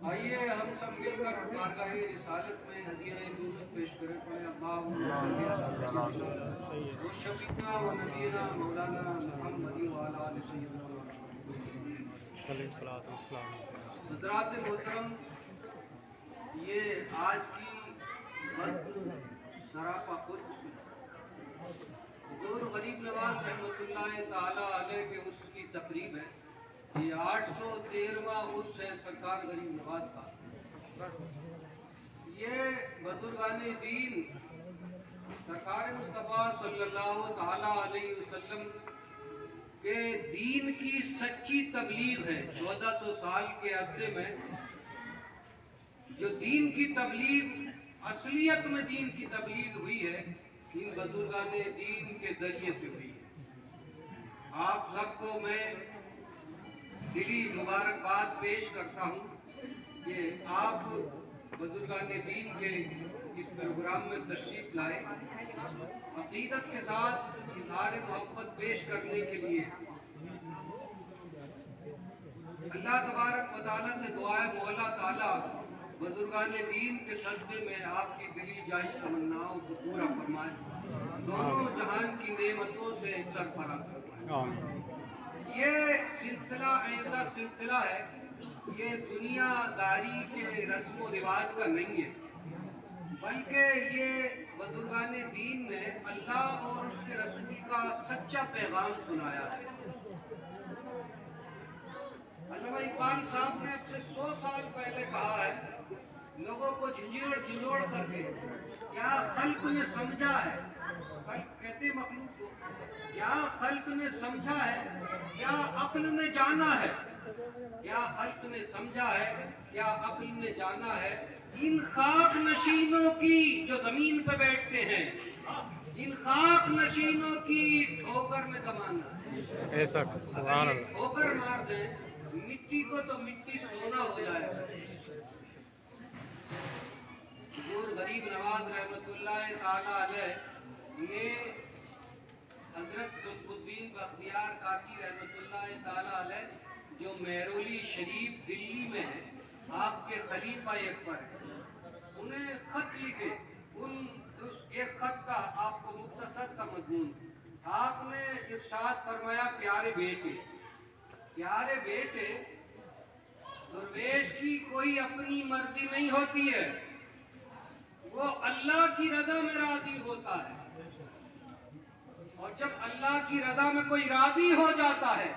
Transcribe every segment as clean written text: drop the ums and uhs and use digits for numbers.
آئیے ہم سب مل کر بارگاہ رسالت میں ہدیہ درود پیش کریں، پڑھیں اللہم و شفیعنا و نبینا مولانا محمد و علی آل سیدنا حضرات محترم، یہ آج کی متن سراپا قدس حضور غریب نواز رحمۃ اللہ تعالی علیہ کے اس کی تقریب ہے۔ یہ 813واں عرس ہے سرکار غریب نواز کا۔ یہ بزرگان دین سرکار مصطفیٰ صلی اللہ تعالی علیہ وسلم کے دین کی سچی تبلیغ ہے۔ 1400 سال کے عرصے میں جو دین کی تبلیغ، اصلیت میں دین کی تبلیغ ہوئی ہے، ان بزرگان دین کے ذریعے سے ہوئی ہے۔ آپ سب کو میں دلی مبارکباد پیش کرتا ہوں کہ آپ بزرگان دین کے اس پروگرام میں تشریف لائے، عقیدت کے ساتھ اظہار محبت پیش کرنے کے لیے۔ اللہ تبارک و تعالیٰ سے دعا ہے مولا تعالیٰ بزرگان دین کے صدقے میں آپ کی دلی جائز تمناؤں کو پورا فرمائے، دونوں جہان کی نعمتوں سے سرفراز فرمائے۔ یہ سلسلہ ایسا سلسلہ ہے، یہ دنیا داری کے رسم و رواج کا نہیں ہے، بلکہ یہ بزرگان دین نے اللہ اور اس کے رسول کا سچا پیغام سنایا ہے۔ علامہ اقبال صاحب نے اب سے 100 سال پہلے کہا ہے، لوگوں کو جھنجھوڑ کر کے کیا خلق نے سمجھا ہے، خلق کہتے مخلوق کو، کیا خلق نے سمجھا ہے، کیا عقل نے جانا ہے، کیا خلق نے سمجھا ہے، کیا عقل نے جانا ہے، ان خاک نشینوں کی جو زمین پہ بیٹھتے ہیں، ان خاک نشینوں کی ٹھوکر میں زمانہ ہے۔ ایسا سبحان اگر یہ اللہ۔ ٹھوکر مار دیں مٹی کو تو مٹی سونا ہو جائے گا۔ حضور غریب نواز رحمۃ اللہ تعالی علیہ نے حضرت قطب الدین بختیار کاکی رحمۃ اللہ تعالی علیہ جو مہرولی شریف دلی میں ہے، آپ کے خلیفہ اکبر ہیں، انہیں خط لکھے۔ اس ایک خط کا آپ کو مختصر سا مضمون، آپ نے ارشاد فرمایا، پیارے بیٹے، پیارے بیٹے، درویش کی کوئی اپنی مرضی نہیں ہوتی ہے، وہ اللہ کی رضا میں راضی ہوتا ہے، اور جب اللہ کی رضا میں کوئی راضی ہو جاتا ہے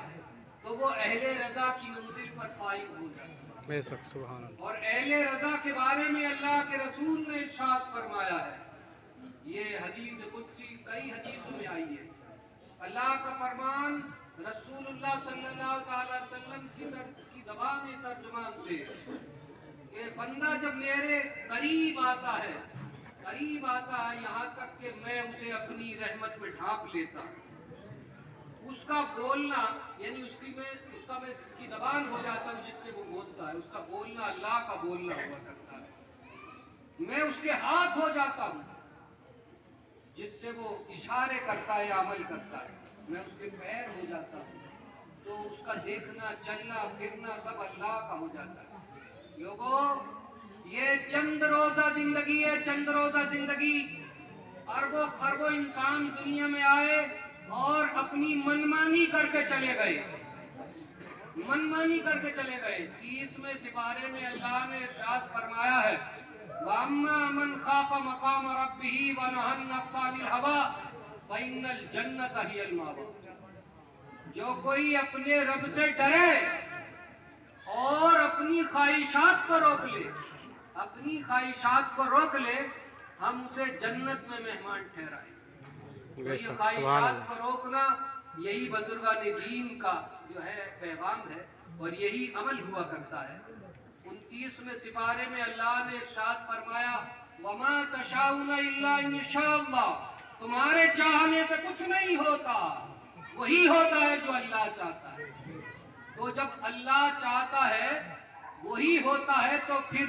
تو وہ اہل رضا کی منزل پر فائز ہو جاتا ہے۔ بے شک سبحان اللہ۔ اور اہل رضا کے بارے میں اللہ کے رسول نے ارشاد فرمایا ہے، یہ حدیث قدسی کئی حدیثوں میں آئی ہے، اللہ کا فرمان رسول اللہ صلی اللہ تعالی علیہ وسلم کی زبان ترجمان سے کہ بندہ جب میرے قریب آتا ہے یہاں تک کہ میں اسے اپنی رحمت میں ڈھانپ لیتا ہوں، اس کا بولنا یعنی اس کی زبان ہو جاتا ہوں جس سے وہ بولتا ہے، اس کا بولنا اللہ کا بولنا ہوا کرتا ہے، میں اس کے ہاتھ ہو جاتا ہوں جس سے وہ اشارے کرتا ہے، عمل کرتا ہے، میں اس کے پیر ہو جاتا ہوں تو اس کا دیکھنا چلنا پھرنا سب اللہ کا ہو جاتا ہے۔ لوگوں، یہ چند روزہ زندگی ہے، چند روزہ زندگی۔ اربوں خربوں انسان دنیا میں آئے اور اپنی منمانی کر کے چلے گئے، 30ویں سپارے میں اللہ نے ارشاد فرمایا ہے، وَأَمَّا مَنْ خَافَ مَقَامَ رَبِّهِ وَنَهَى النَّفْسَ عَنِ الْهَوَىٰ فَإِنَّ الْجَنَّةَ هِيَ الْمَأْوَىٰ۔ جو کوئی اپنے رب سے ڈرے اور اپنی خواہشات کو روک لے، ہم اسے جنت میں مہمان ٹھہرائیں۔ بے یہ شک سبحان خواہشات اللہ۔ کو روکنا، یہی بزرگان دین کا جو ہے پیغام ہے، اور یہی عمل ہوا کرتا ہے۔ 29ویں سپارے میں اللہ نے ارشاد فرمایا، وَمَا تَشَاءُونَ إِلَّا أَن يَشَاءَ اللَّهُ۔ تمہارے چاہنے سے کچھ نہیں ہوتا، وہی ہوتا ہے جو اللہ چاہتا ہے۔ تو جب اللہ چاہتا ہے وہی ہوتا ہے، تو پھر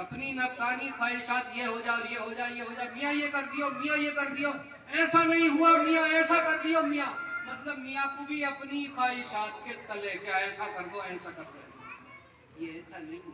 اپنی نفسانی خواہشات یہ ہو جائے، یہ ہو جائے، یہ ہو جائے، میاں یہ کر دیو، میاں یہ کر دیو، ایسا نہیں ہوا میاں، ایسا کر دیو میاں، مطلب میاں کو بھی اپنی خواہشات کے تلے، کیا ایسا کر دو، ایسا کر دو، یہ ایسا نہیں ہے۔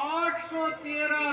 813